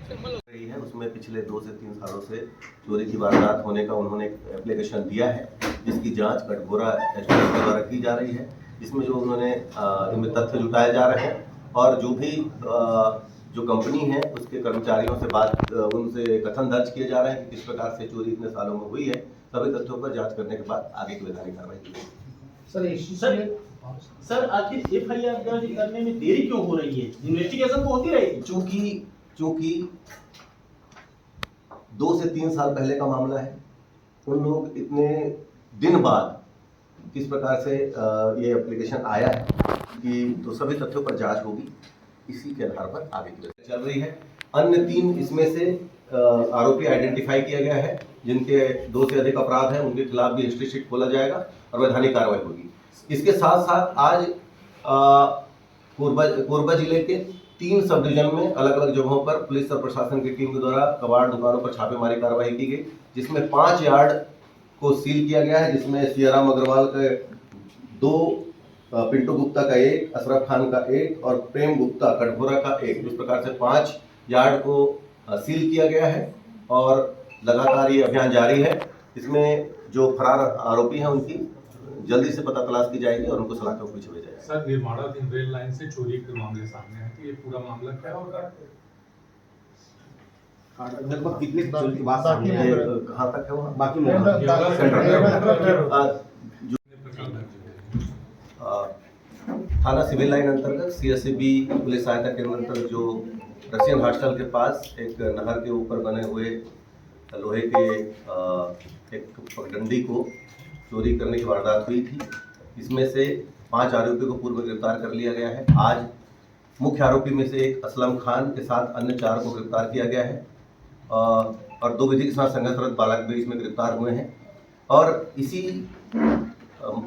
रही है उसमें पिछले 2 से 3 सालों से चोरी की वारदात होने का उन्होंने एक एप्लीकेशन दिया है, जिसकी जांच कटघोरा एसटीएफ के द्वारा की जा रही है। इसमें जो उन्होंने इनमें तथ्य जुटाए जा रहे हैं और जो भी जो कंपनी है उसके कर्मचारियों से उनसे कथन दर्ज किए जा रहे हैं कि किस प्रकार से चोरी इतने सालों में हुई है। सभी तथ्यों पर जांच करने के बाद आगे की वैधानिक कार्रवाई की जाएगी। सर आखिर एफआईआर दर्ज करने में देरी क्यों हो रही है? इन्वेस्टिगेशन तो होती रहेगी। चूंकि 2 से 3 साल पहले का मामला है, उन लोग इतने दिन बाद किस प्रकार से ये एप्लीकेशन आया है कि तो सभी तथ्यों पर जांच होगी, इसी के आधार पर आगे की चल रही है। अन्य 3 इसमें से आरोपी आइडेंटिफाई किया गया है, जिनके 2 से अधिक अपराध हैं, उनके खिलाफ भी हिस्ट्री शीट खोला जाएगा और वैधानिक कार्रवाई होगी। इसके साथ साथ आज कोरबा जिले के 3 सब डिवीजन में अलग अलग जगहों पर पुलिस और प्रशासन की टीम के द्वारा कबाड़ दुकानों पर छापेमारी कार्रवाई की गई, जिसमें 5 यार्ड को सील किया गया है, जिसमें सियाराम अग्रवाल के 2, पिंटू गुप्ता का 1, अशरफ खान का 1 और प्रेम गुप्ता कटघोरा का 1। इस प्रकार से 5 यार्ड को सील किया गया है और लगातार ये अभियान जारी है। इसमें जो फरार आरोपी हैं उनकी जल्दी से पता तलाश की जाएगी और उनको सलाखों के पीछे भेजा जाएगा। सर, निर्माणाधीन रेल लाइन से चोरी के मामले सामने आए, तो ये पूरा मामला क्या होगा? लगभग कितने चोरी की बात सामने है, कहाँ तक है वो बाकी थाना सिविल लाइन अंतर्गत सीएससीबी पुलिस सहायता केंद्र अंतर्गत जो रशियन हॉस्टल के पास एक नहर के ऊपर बने हुए लोहे के एक पगडंडी को चोरी करने की वारदात हुई थी। इसमें से 5 आरोपियों को पूर्व गिरफ्तार कर लिया गया है। आज मुख्य आरोपी में से एक असलम खान के साथ अन्य 4 को गिरफ्तार किया गया है और 2 विधि के साथ संघर्षरत बालक भी इसमें गिरफ्तार हुए हैं। और इसी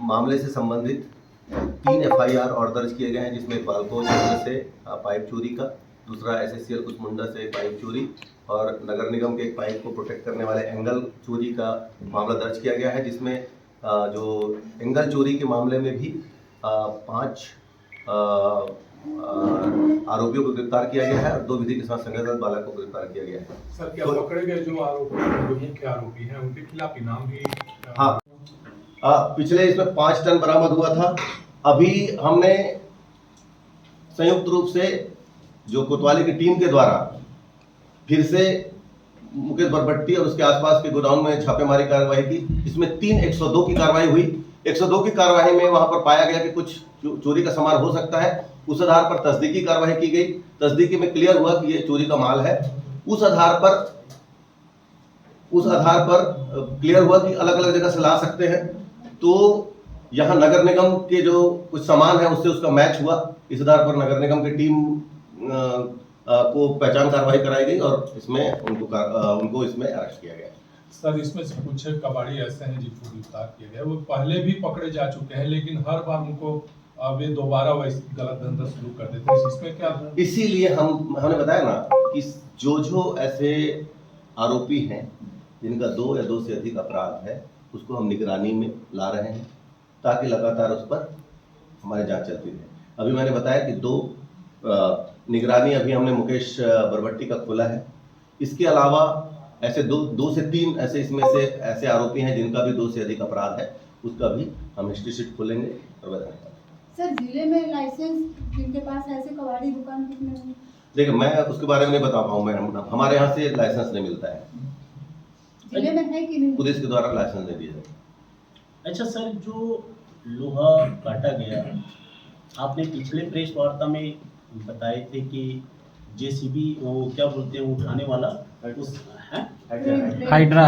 मामले से संबंधित 3 एफआईआर और दर्ज किए गए हैं, जिसमें एक बालको से पाइप चोरी का, दूसरा एसएससीएल कुचमुंडा से पाइप चोरी और नगर निगम के एक पाइप को प्रोटेक्ट करने वाले एंगल चोरी का मामला दर्ज किया गया है, जिसमें जो एंगल चोरी के मामले में भी 5 आरोपियों को गिरफ्तार किया गया है और 2 विधि के साथ संघर्षरत बालक को गिरफ्तार किया गया है। सर, क्या पकड़े गए जो मुख्य आरोपी हैं उनके खिलाफ इनाम भी? हाँ, पिछले इसमें 5 टन बरामद हुआ था। अभी हमने संयुक्त रूप से जो कोतवाली की टीम के द्वारा फिर से मुकेश बरबट्टी और उसके आसपास के गोडाउन में छापेमारी कार्रवाई की। इसमें 3 102 की कार्रवाई हुई। 102 की कार्रवाई में वहां पर पाया गया कि कुछ चोरी का सामान हो सकता है। उस आधार पर तस्दीकी कार्रवाई की गई। तस्दीकी में क्लियर हुआ कि ये चोरी का माल है। उस आधार पर क्लियर हुआ कि अलग अलग जगह से ला सकते हैं। तो यहाँ नगर निगम के जो कुछ सामान है उससे उसका मैच हुआ। इस आधार पर नगर निगम की टीम को पहचान कार्रवाई कराई गई और इसमें उनको इसमें अरेस्ट किया गया। सर, इसमें से कुछ कबाड़ी ऐसे हैं जिनको गिरफ्तार किया गया, वो पहले भी पकड़े जा चुके हैं, लेकिन हर बार उनको वे दोबारा वैसे गलत धंधा शुरू कर देते हैं। इसमें क्या? इसीलिए हमने बताया ना कि जो ऐसे आरोपी हैं जिनका 2 या 2 से अधिक अपराध है, उसको हम निगरानी में ला रहे हैं ताकि लगातार उस पर हमारी जांच चलती रहे। अभी मैंने बताया कि 2 निगरानी अभी हमने मुकेश बरबट्टी का खोला है। इसके अलावा ऐसे 2 से 3 ऐसे इसमें से ऐसे आरोपी हैं जिनका भी 2 से अधिक अपराध है, उसका भी हम हिस्ट्री शीट खोलेंगे और बताएंगे। सर, जिले में लाइसेंस जिनके पास ऐसे कबाड़ी दुकान कितने हैं? देखिए, मैं उसके बारे में नहीं बता पाऊँ मैडम, हमारे यहाँ से लाइसेंस नहीं मिलता है। जिले में है कि नहीं? पुलिस के द्वारा लाइसेंस दे दिया जाए। अच्छा सर, जो लोहा काटा गया, आपने पिछले प्रेस वार्ता में बताए थे कि जेसीबी वो क्या बोलते हैं उठाने वाला उस हाइड्रा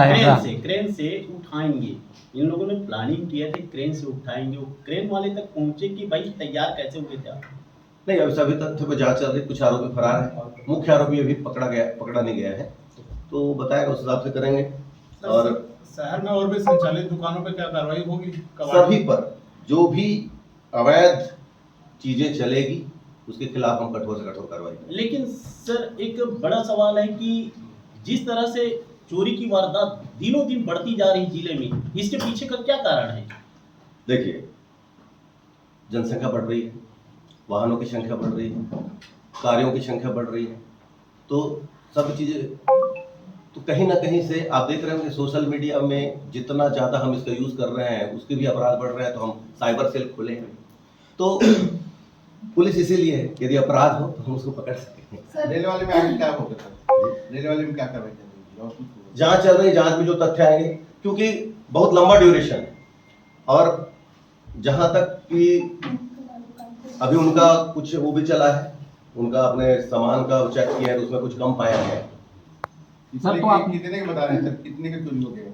क्रेन से उठाएंगे। इन लोगों ने प्लानिंग किया था क्रेन से उठाएंगे, वो क्रेन वाले तक पहुंचे कि भाई तैयार कैसे हुए थे आप? नहीं, अभी सभी तथ्यों पर जांच चल रही। कुछ आरोपी फरार है, मुख्य आरोपी अभी पकड़ा नहीं गया है, तो बताएगा उस हिसाब से करेंगे। और शहर में और भी संचालित दुकानों पे क्या कार्रवाई होगी? सभी पर जो भी अवैध चीजें चलेगी उसके खिलाफ हम कठोर से कठोर कार्रवाई करेंगे। लेकिन सर, एक बड़ा सवाल है कि जिस तरह से चोरी की वारदात दिनों दिन बढ़ती जा रही जिले में, इसके पीछे का क्या कारण है? देखिए, जनसंख्या बढ़ रही है, वाहनों की संख्या बढ़ रही है, कार्यों की संख्या बढ़ रही है, तो सब चीज़ें, तो कहीं ना कहीं से आप देख रहे हो कि सोशल मीडिया में जितना ज़्यादा हम इसका यूज़ कर रहे हैं उसके भी अपराध बढ़ रहे हैं, तो हम साइबर सेल खोले हैं। तो पुलिस इसीलिए है, यदि अपराध हो तो हम उसको पकड़ सकें। सर रेल वाले में आगे क्या होगा सर? रेल वाले में क्या कार्रवाई करेंगे और कुछ होगा? जांच चल रही, जांच में जो तथ्य आएंगे, क्योंकि बहुत लंबा ड्यूरेशन है, और जहां तक कि अभी उनका कुछ वो भी चला है, उनका अपने सामान का चेक किया है तो उसमें कुछ कम पाया गया है। इसलिए तो आप- कितने के बता रहे हैं सर, कितने के चोरी हो गए हैं?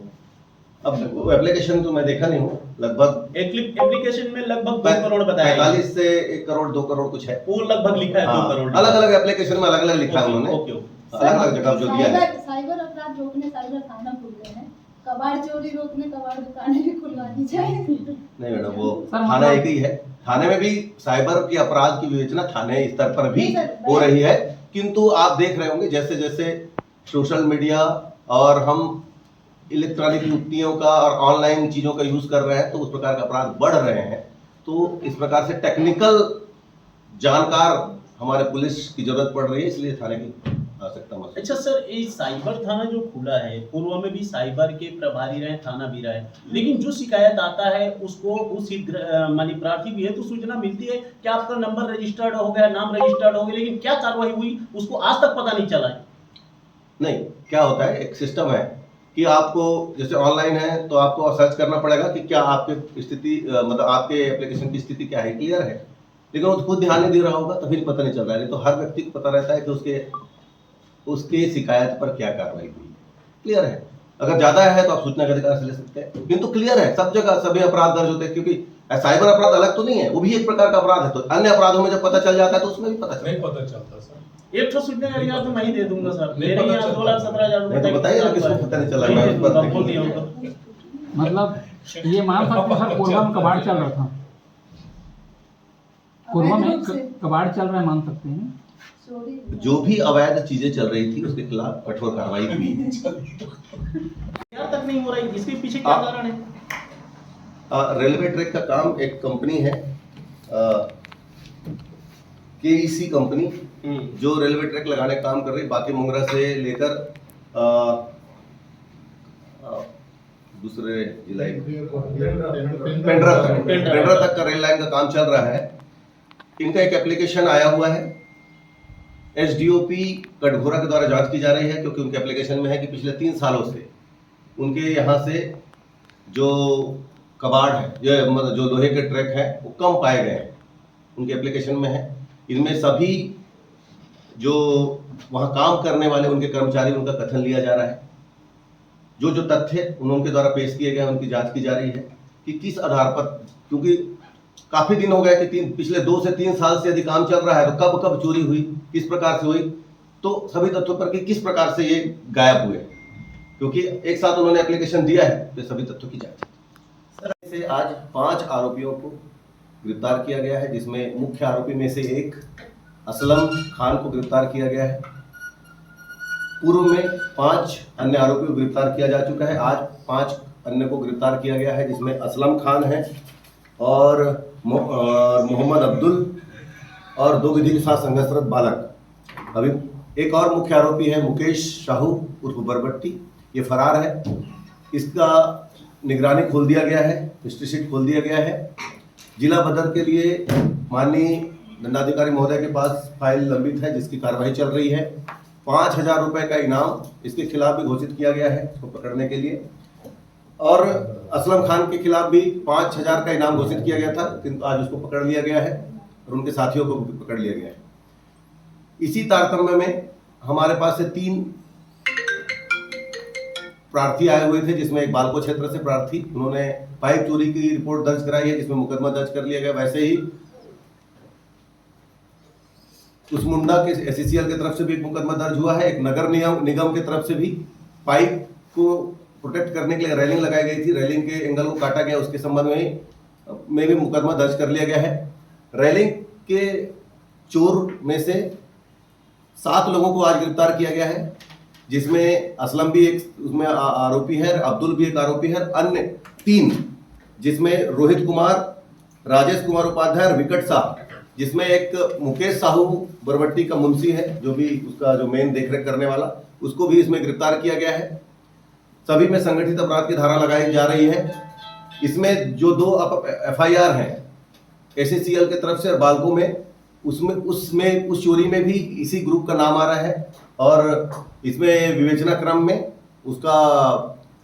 अब वो एप्लीकेशन तो मैं देखा नहीं हूँ, लगभग एप्लीकेशन में लगभग 2 करोड़ बताया गया। 45 से 1 करोड़ 2 करोड़ कुछ है। वो लगभग लिखा है 2 करोड़। अलग अलग एप्लीकेशन में अलग अलग लिखा है उन्होंने, ओके ओके। अलग अलग जगह जो दिया है। साइबर अपराध रोकने साइबर थाना खुल गए हैं, कबाड़ चोरी रोकने कबाड़ दुकानें भी खुलवा दी जाए। नहीं मैडम, वो सर, थाना मतलब- एक ही है, थाने में भी साइबर के अपराध की विवेचना थाने स्तर पर भी नहीं सर, हो रही है, किंतु आप देख रहे होंगे जैसे जैसे सोशल मीडिया और हम इलेक्ट्रॉनिक युक्तियों का और ऑनलाइन चीज़ों का यूज़ कर रहे हैं, तो उस प्रकार का अपराध बढ़ रहे हैं। तो इस प्रकार से टेक्निकल जानकार हमारे पुलिस की जरूरत पड़ रही है, इसलिए थाने की आवश्यकता महसूस। अच्छा सर, ये साइबर थाना जो खुला है, पूर्व में भी साइबर के प्रभारी रहे, थाना भी रहे, लेकिन जो शिकायत आता है उसको उस मानी प्रार्थी भी है तो सूचना मिलती है कि आपका नंबर रजिस्टर्ड हो गया, नाम रजिस्टर्ड हो गया, लेकिन क्या कार्रवाई हुई उसको आज तक पता नहीं चला है। नहीं, क्या होता है, एक सिस्टम है कि आपको जैसे ऑनलाइन है तो आपको सर्च करना पड़ेगा कि क्या आपकी स्थिति मतलब आपके एप्लीकेशन की स्थिति क्या है, क्लियर है, लेकिन वो खुद ध्यान नहीं दे रहा होगा तो फिर पता नहीं चल रहा है। नहीं तो हर व्यक्ति को पता रहता है कि उसके शिकायत पर क्या कार्रवाई हुई, क्लियर है। अगर ज्यादा है तो आप सूचना के अधिकार से ले सकते हैं, किंतु क्लियर है सब जगह सभी अपराध दर्ज होते हैं, क्योंकि साइबर अपराध अलग तो नहीं है, वो भी एक प्रकार का अपराध है। तो अन्य अपराधों में जब पता चल जाता है तो उसमें भी पता चलता है। नहीं पता चलता सर। एक तो सूचना का अधिकार तो मैं ही दे दूंगा सर, नहीं मेरे पता यहाँ चलता। 2,17,000 नहीं तो बताइए ना किसको पता नहीं चला, मैं उस पर बोल दिया होगा। मतलब ये मान सकते हैं सर, पूर्वा में कबाड़ चल रहा था, पूर्वा में कबाड़ चल रहा है, मान सकते हैं। चोरी जो भी अवैध चीजें चल रही थी उसके खिलाफ कठोर कार्रवाई हुई है। यार तक नहीं हो रहा है, इसके पीछे क्या कारण है? रेलवे ट्रैक का काम एक कंपनी है KEC कंपनी, जो रेलवे ट्रैक लगाने का काम कर रही है, बाकी मुंगरा से लेकर दूसरे जिला पेंड्रा तक का रेल लाइन का काम चल रहा है। इनका एक एप्लीकेशन आया हुआ है, SDOP कटघोरा के द्वारा जांच की जा रही है, क्योंकि उनके एप्लीकेशन में है कि पिछले 3 सालों से उनके यहाँ से जो कबाड़ है, जो लोहे के ट्रैक है वो कम पाए गए हैं, उनके एप्लीकेशन में है। इनमें सभी जो वहाँ काम करने वाले उनके कर्मचारी, उनका कथन लिया जा रहा है। जो जो तथ्य उनके द्वारा पेश किए गए उनकी जांच की जा रही है कि किस आधार पर, क्योंकि काफी दिन हो गए कि पिछले 2 से 3 साल से यदि काम चल रहा है तो कब कब चोरी हुई, किस प्रकार से हुई, तो सभी तथ्यों पर कि किस प्रकार से ये गायब हुए, क्योंकि एक साथ उन्होंने एप्लीकेशन दिया है तो सभी तथ्यों की जांच से आज 5 आरोपियों को गिरफ्तार किया गया है, जिसमें मुख्य आरोपी में से एक असलम खान को गिरफ्तार किया गया है। पूर्व में 5 अन्य आरोपियों को गिरफ्तार किया जा चुका है, आज 5 अन्य को गिरफ्तार किया गया है, जिसमें असलम खान है और मोहम्मद अब्दुल और 2 विधि के साथ संघर्षरत बालक। अभी एक और मुख्य आरोपी है मुकेश साहू उर्फ बरबट्टी, ये फरार है। इसका निगरानी खोल दिया गया है, हिस्ट्री शीट खोल दिया गया है। जिला बदर के लिए माननीय दंडाधिकारी महोदय के पास फाइल लंबित है, जिसकी कार्रवाई चल रही है। 5,000 रुपए का इनाम इसके खिलाफ भी घोषित किया गया है इसको पकड़ने के लिए, और असलम खान के खिलाफ भी 5,000 का इनाम घोषित किया गया था, किंतु आज उसको पकड़ लिया गया है और उनके साथियों को भी पकड़ लिया गया है। इसी तारतम्य में हमारे पास से 3 प्रार्थी आए हुए थे, जिसमें एक बालको क्षेत्र से प्रार्थी, उन्होंने पाइप चोरी की रिपोर्ट दर्ज कराई है, जिसमें मुकदमा दर्ज कर लिया गया। वैसे ही उस मुंडा के SCCL की तरफ से भी एक मुकदमा दर्ज हुआ है। एक नगर निगम की तरफ से भी पाइप को प्रोटेक्ट करने के लिए रेलिंग लगाई गई थी, रेलिंग के एंगल को काटा गया, उसके संबंध में भी मुकदमा दर्ज कर लिया गया है। रेलिंग के चोर में से 7 लोगों को आज गिरफ्तार किया गया है, जिसमें असलम भी एक उसमें आरोपी है, अब्दुल भी एक आरोपी है, अन्य 3 जिसमें रोहित कुमार, राजेश कुमार उपाध्याय और विकट शाह, जिसमें एक मुकेश साहू बरवट्टी का मुंशी है, जो भी उसका जो मेन देखरेख करने वाला, उसको भी इसमें गिरफ्तार किया गया है। सभी में संगठित अपराध की धारा लगाई जा रही है। इसमें जो 2 FIR हैं SACL की तरफ से और बालको में, उसमें उस चोरी में भी इसी ग्रुप का नाम आ रहा है और इसमें विवेचना क्रम में उसका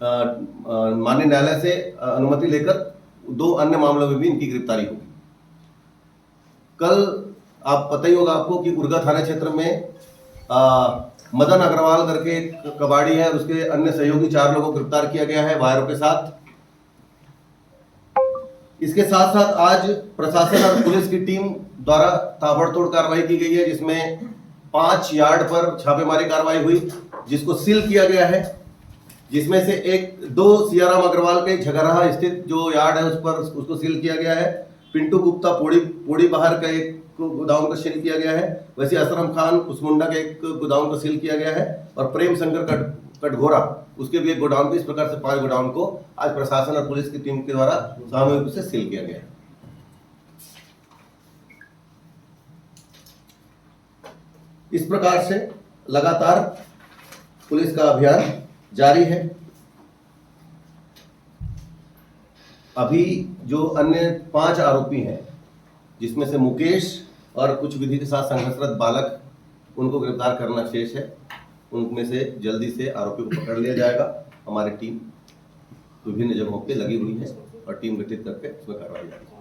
माननीय न्यायालय से अनुमति लेकर 2 अन्य मामलों में भी इनकी गिरफ्तारी होगी। कल आप पता ही होगा आपको कि उर्गा थाना क्षेत्र में मदन अग्रवाल करके एक कबाड़ी है और उसके अन्य सहयोगी 4 लोगों को गिरफ्तार किया गया है वायरों के साथ। इसके साथ साथ आज प्रशासन और पुलिस की टीम द्वारा ताबड़तोड़ कार्रवाई की गई है, जिसमें 5 यार्ड पर छापेमारी कार्रवाई हुई, जिसको सील किया गया है, जिसमें से 2 सियाराम अग्रवाल के झगराहा स्थित जो यार्ड है उस पर उसको सील किया गया है। पिंटू गुप्ता पोड़ी बाहर का एक गोदाम का सील किया गया है। वैसे असरम खान कुसमुंडा के एक गोदाम का सील किया गया है और प्रेम शंकर कटघोरा उसके भी एक गोडाउन को, इस प्रकार से 5 गोडाउन को आज प्रशासन और पुलिस की टीम के द्वारा सामूहिक रूप से सील किया गया है। इस प्रकार से लगातार पुलिस का अभियान जारी है। अभी जो अन्य 5 आरोपी हैं, जिसमें से मुकेश और कुछ विधि के साथ संघर्षरत बालक, उनको गिरफ्तार करना शेष है। उनमें से जल्दी से आरोपी को पकड़ लिया जाएगा। हमारी टीम विभिन्न जगहों पे लगी हुई है और टीम गठित करके उसमें कार्रवाई जारी है।